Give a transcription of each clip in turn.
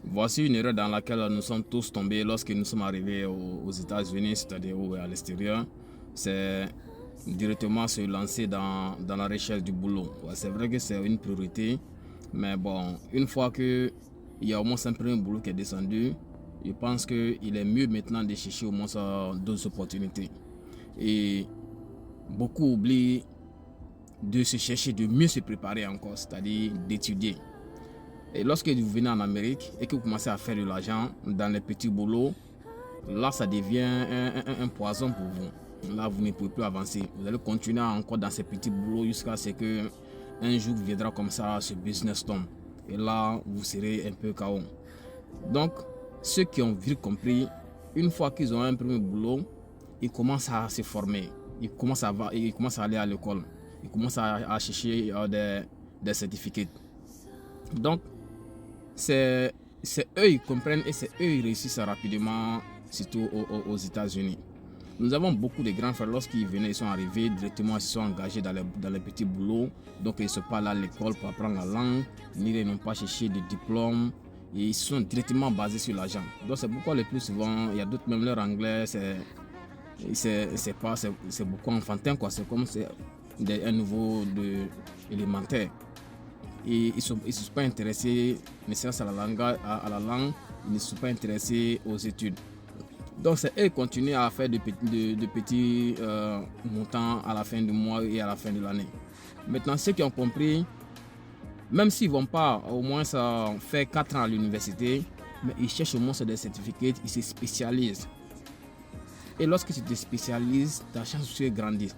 Voici une erreur dans laquelle nous sommes tous tombés lorsque nous sommes arrivés aux États-Unis, c'est-à-dire à l'extérieur. C'est directement se lancer dans la recherche du boulot. Ouais, c'est vrai que c'est une priorité, mais bon, une fois qu'il y a au moins un premier boulot qui est descendu, je pense qu'il est mieux maintenant de chercher au moins d'autres opportunités. Et beaucoup oublient de se chercher, de mieux se préparer encore, c'est-à-dire d'étudier. Et lorsque vous venez en Amérique et que vous commencez à faire de l'argent dans les petits boulots, là ça devient un poison pour vous. Là vous ne pouvez plus avancer. Vous allez continuer encore dans ces petits boulots jusqu'à ce que un jour viendra comme ça ce business tombe. Et là vous serez un peu KO. Donc ceux qui ont vite compris, une fois qu'ils ont un premier boulot, ils commencent à se former. Ils commencent à aller à l'école. Ils commencent à chercher des certificats. Donc c'est eux ils comprennent et c'est eux ils réussissent rapidement, surtout aux États-Unis. Nous avons beaucoup de grands frères, lorsqu'ils venaient, ils sont arrivés directement, ils se sont engagés dans les petits boulots. Donc ils ne sont pas allés à l'école pour apprendre la langue, ni ils n'ont pas cherché de diplôme. Et ils sont directement basés sur l'argent. Donc c'est pourquoi le plus souvent, il y a d'autres, même leur anglais, c'est beaucoup enfantin, quoi. C'est comme un niveau élémentaire. Et ils ne sont pas intéressés, ne serait-ce à la langue, ils ne sont pas intéressés aux études. Donc c'est eux qui continuent à faire de petits montants à la fin du mois et à la fin de l'année. Maintenant, ceux qui ont compris, même s'ils ne vont pas au moins faire 4 ans à l'université, mais ils cherchent au moins des certificats, ils se spécialisent. Et lorsque tu te spécialises, ta chance de grandir.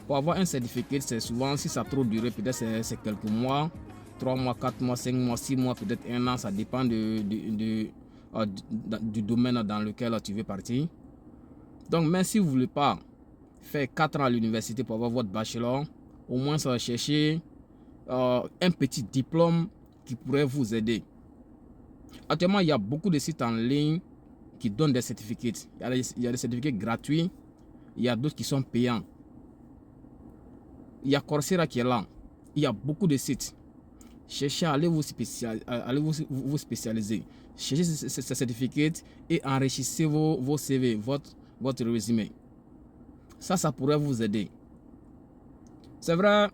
Pour avoir un certificat, c'est souvent, si ça a trop duré, peut-être c'est quelques mois, 3 mois, 4 mois, 5 mois, 6 mois, peut-être 1 an, ça dépend du domaine dans lequel tu veux partir. Donc, même si vous ne voulez pas faire 4 ans à l'université pour avoir votre bachelor, au moins ça va chercher un petit diplôme qui pourrait vous aider. Actuellement, il y a beaucoup de sites en ligne qui donnent des certificats. Il y a des certificats gratuits, il y a d'autres qui sont payants. Il y a Coursera qui est là. Il y a beaucoup de sites. Cherchez à aller vous spécialiser. Cherchez ces certificats et enrichissez vos CV, votre résumé. Ça pourrait vous aider. C'est vrai,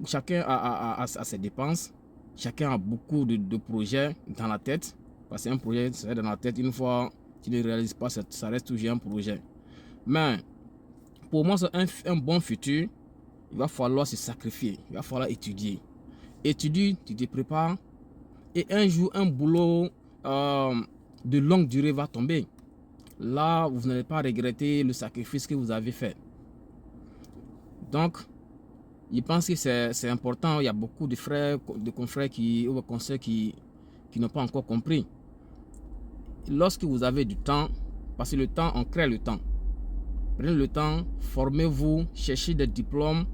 chacun a ses dépenses. Chacun a beaucoup de projets dans la tête. Parce qu'un projet, c'est dans la tête. Une fois tu ne réalises pas, ça reste toujours un projet. Mais pour moi, c'est un bon futur. Il va falloir se sacrifier, il va falloir étudier. Étudie, tu te prépares et un jour, un boulot de longue durée va tomber. Là, vous n'allez pas regretter le sacrifice que vous avez fait. Donc, je pense que c'est important. Il y a beaucoup de frères, de confrères ou de conseils qui n'ont pas encore compris. Lorsque vous avez du temps, parce que le temps, on crée le temps. Prenez le temps, formez-vous, cherchez des diplômes,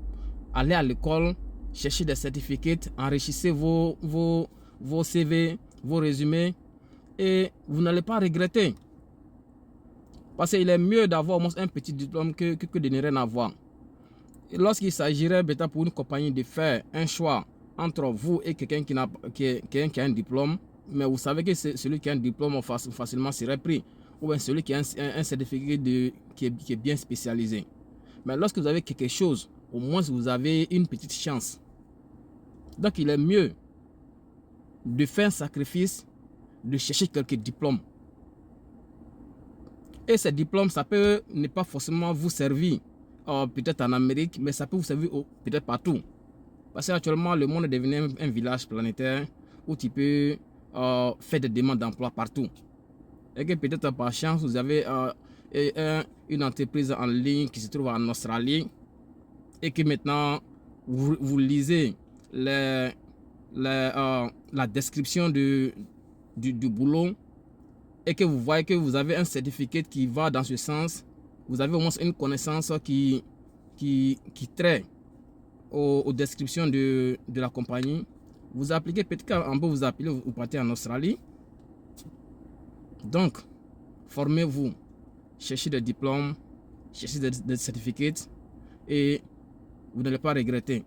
allez à l'école, cherchez des certificats, enrichissez vos CV, vos résumés et vous n'allez pas regretter. Parce qu'il est mieux d'avoir au moins un petit diplôme que de ne rien avoir. Lorsqu'il s'agirait peut-être pour une compagnie de faire un choix entre vous et quelqu'un qui a un diplôme, mais vous savez que celui qui a un diplôme facilement serait pris, ou bien celui qui a un certificat qui est bien spécialisé. Mais lorsque vous avez quelque chose, au moins vous avez une petite chance. Donc il est mieux de faire un sacrifice, de chercher quelques diplômes. Et ces diplômes, ça peut ne pas forcément vous servir, peut-être en Amérique, mais ça peut vous servir peut-être partout. Parce qu'actuellement, le monde est devenu un village planétaire où tu peux faire des demandes d'emploi partout. Et que peut-être par chance, vous avez une entreprise en ligne qui se trouve en Australie et que maintenant, vous lisez la description du boulot et que vous voyez que vous avez un certificat qui va dans ce sens, vous avez au moins une connaissance qui traite aux descriptions de la compagnie, vous appliquez, peut-être qu'en peut vous appeler, vous partez en Australie. Donc, formez-vous, cherchez des diplômes, cherchez des certificats et vous n'allez pas regretter.